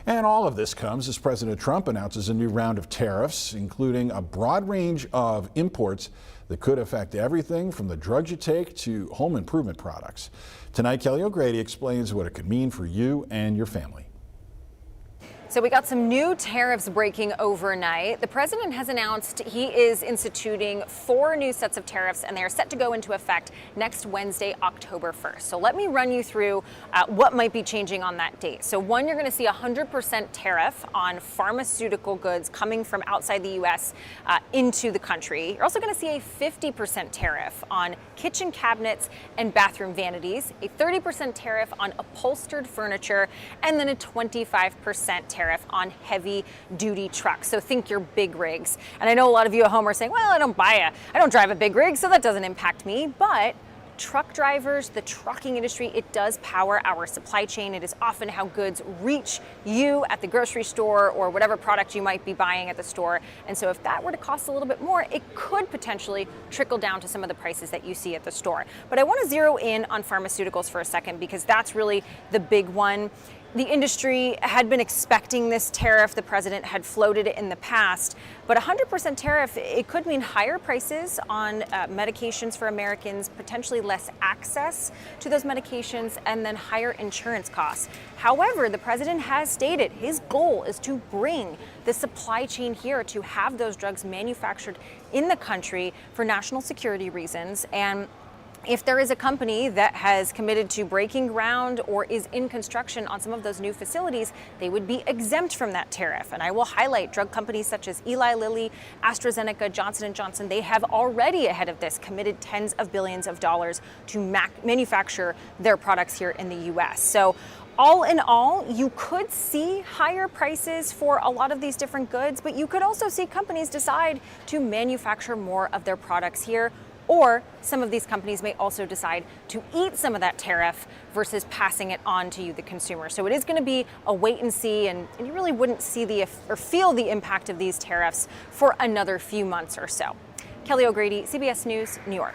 And all of this comes as President Trump announces a new round of tariffs, including a broad range of imports that could affect everything from the drugs you take to home improvement products. Tonight, Kelly O'Grady explains what it could mean for you and your family. So we got some new tariffs breaking overnight. The president has announced he is instituting 4 new sets of tariffs, and they are set to go into effect next Wednesday, October 1st. So let me run you through what might be changing on that date. So one, you're going to see a 100% tariff on pharmaceutical goods coming from outside the U.S. Into the country. You're also going to see a 50% tariff on kitchen cabinets and bathroom vanities, a 30% tariff on upholstered furniture, and then a 25% tariff on heavy-duty trucks. So think your big rigs. And I know a lot of you at home are saying, well, I don't drive a big rig, so that doesn't impact me. But truck drivers, the trucking industry, it does power our supply chain. It is often how goods reach you at the grocery store or whatever product you might be buying at the store. And so if that were to cost a little bit more, it could potentially trickle down to some of the prices that you see at the store. But I want to zero in on pharmaceuticals for a second, because that's really the big one. The industry had been expecting this tariff. The president had floated it in the past, but 100% tariff, it could mean higher prices on medications for Americans, potentially less access to those medications, and then higher insurance costs. However, the president has stated his goal is to bring the supply chain here to have those drugs manufactured in the country for national security reasons. And if there is a company that has committed to breaking ground or is in construction on some of those new facilities, they would be exempt from that tariff. And I will highlight drug companies such as Eli Lilly, AstraZeneca, Johnson & Johnson. They have already, ahead of this, committed tens of billions of dollars to manufacture their products here in the U.S. So all in all, you could see higher prices for a lot of these different goods, but you could also see companies decide to manufacture more of their products here. Or some of these companies may also decide to eat some of that tariff versus passing it on to you, the consumer. So it is going to be a wait and see, and you really wouldn't see or feel the impact of these tariffs for another few months or so. Kelly O'Grady, CBS News, New York.